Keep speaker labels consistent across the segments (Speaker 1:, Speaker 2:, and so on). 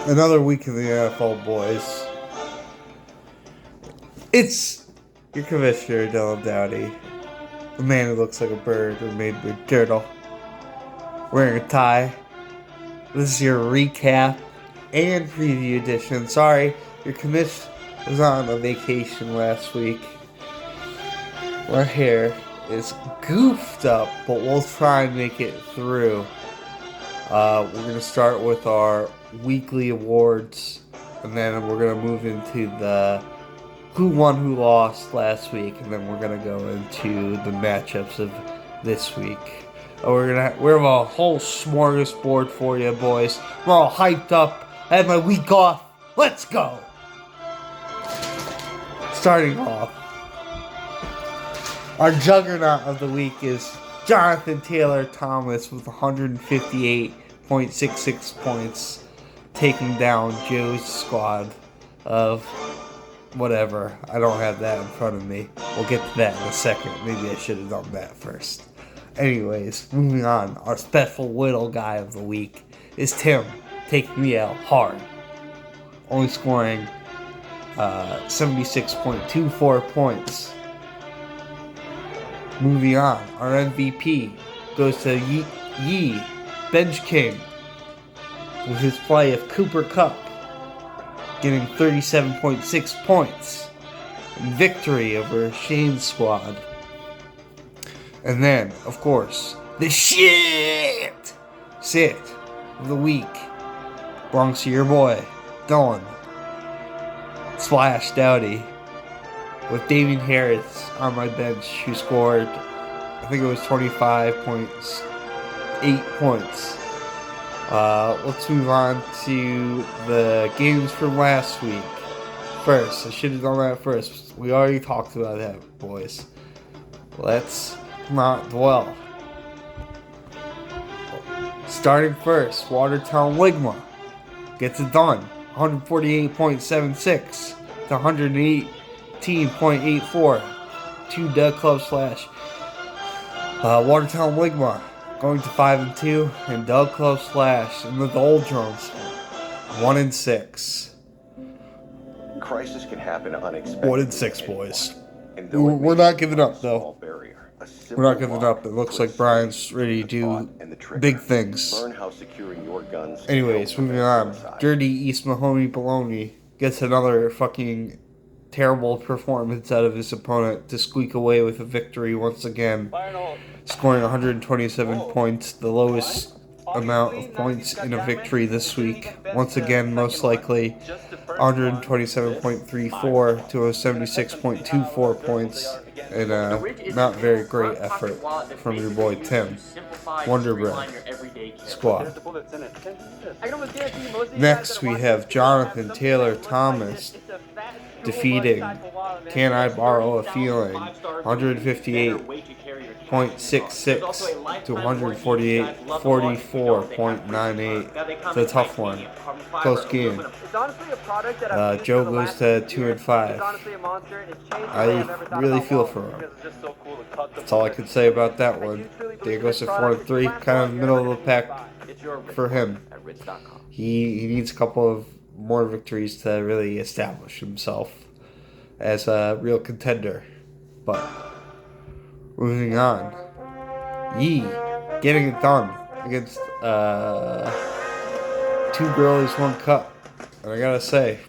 Speaker 1: Another week in the NFL, boys. It's your commissioner, Dylan Dowdy. The man who looks like a bird or made with turtle. Wearing a tie. This is your recap and preview edition. Sorry, your commish was on a vacation last week. My hair is goofed up, but we'll try and make it through. We're going to start with our weekly awards, and then we're going to move into the who won, who lost last week, and then we're going to go into the matchups of this week. We have a whole smorgasbord for you, boys. We're all hyped up. I had my week off. Let's go! Starting off, our juggernaut of the week is Jonathan Taylor Thomas with 158.66 points, taking down Joe's squad of whatever. I don't have that in front of me. We'll get to that in a second. Maybe I should have done that first. Anyways, moving on. Our special little guy of the week is Tim, taking me out hard. Only scoring 76.24 points. Moving on, our MVP goes to Yee, Bench King, with his play of Cooper Kupp, getting 37.6 points in victory over Shane's squad. And then, of course, the sit of the week belongs to your boy, Dylan Splash Dowdy, with Damien Harris on my bench, who scored, I think it was 25.8 points. Let's move on to the games from last week. First, I should have done that first. We already talked about that, boys. Let's not dwell. Starting first, Watertown Ligma gets it done. 148.76 to 118.84. 2 Doug Club Slash. Watertown Ligma going to 5-2, and Doug Club Slash in the doldrums 1-6.
Speaker 2: Crisis can happen unexpectedly.
Speaker 1: 1-6, boys. We're not giving up, though. We're not giving up. It looks like Brian's ready to do big things. Anyways, moving on. Dirty East Mahoney Baloney gets another fucking terrible performance out of his opponent to squeak away with a victory once again, scoring 127 points, the lowest amount of points in a victory this week. Once again, most likely 127.34 to a 76.24 points. And not very great effort from your boy Tim, Wonder Bread squad. Next, we have Jonathan Taylor Thomas defeating Can I Borrow a Feeling, 158.66 to 144.98. It's a tough one. Close game. Joe goes to 2-5. I really feel for him. That's all I can say about that one. Dave goes to 4-3, kind of middle of the pack for him. He needs a couple of more victories to really establish himself as a real contender. But moving on, Yee getting it done against 2 girlies, 1 cup. And I gotta say,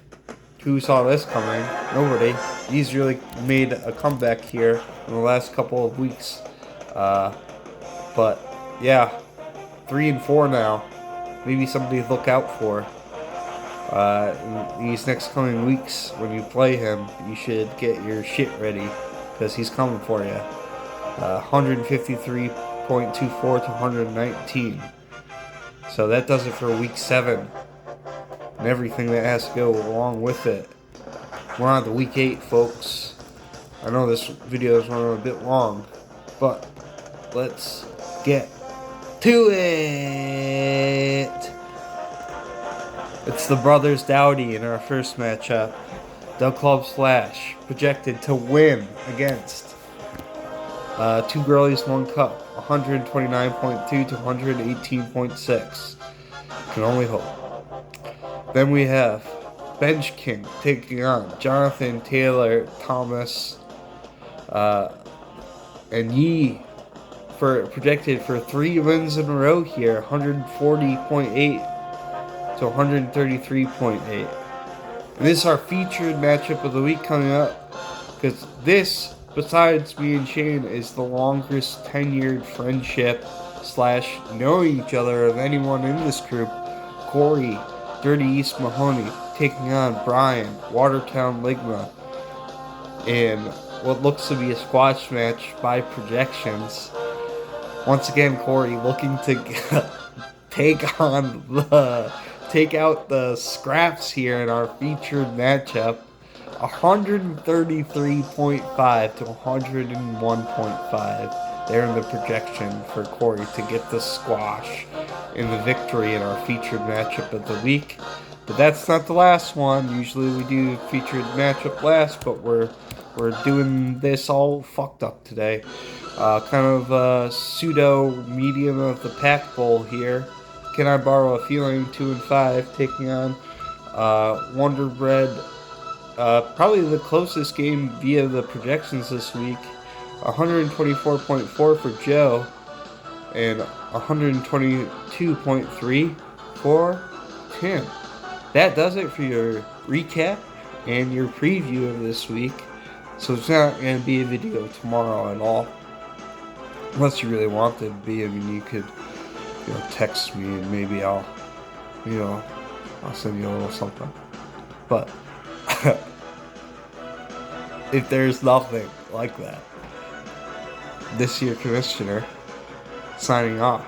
Speaker 1: who saw this coming? Nobody. He's really made a comeback here in the last couple of weeks. But yeah, 3-4 now. Maybe somebody to look out for. In these next coming weeks, when you play him, you should get your shit ready, because he's coming for you. 153.24 to 119. So that does it for week 7. And everything that has to go along with it. We're on to week 8, folks. I know this video is running a bit long, but let's get to it. It's the Brothers Dowdy in our first matchup. Doug Club Slash projected to win against 2 girlies, 1 cup, 129.2 to 118.6. Can only hope. Then we have Bench King taking on Jonathan Taylor Thomas, and Yi projected for 3 wins in a row here, 140.8 to 133.8. And this is our featured matchup of the week coming up, because this, besides me and Shane, is the longest tenured friendship / knowing each other of anyone in this group. Corey, Dirty East Mahoney, taking on Brian, Watertown Ligma, in what looks to be a squash match by projections. Once again, Corey looking to take out the scraps here in our featured matchup. 133.5 to 101.5. There in the projection for Corey to get the squash in the victory in our featured matchup of the week. But that's not the last one. Usually we do featured matchup last, but we're doing this all fucked up today. Kind of a pseudo medium of the pack bowl here. Can I Borrow a Feeling 2 and 5 taking on Wonder Bread. Probably the closest game via the projections this week. 124.4 for Joe and 122.3 for Tim. That does it for your recap and your preview of this week. So it's not going to be a video tomorrow at all. Unless you really want it to be. I mean, you could, text me and maybe I'll send you a little something. But if there's nothing like that, this year commissioner signing off.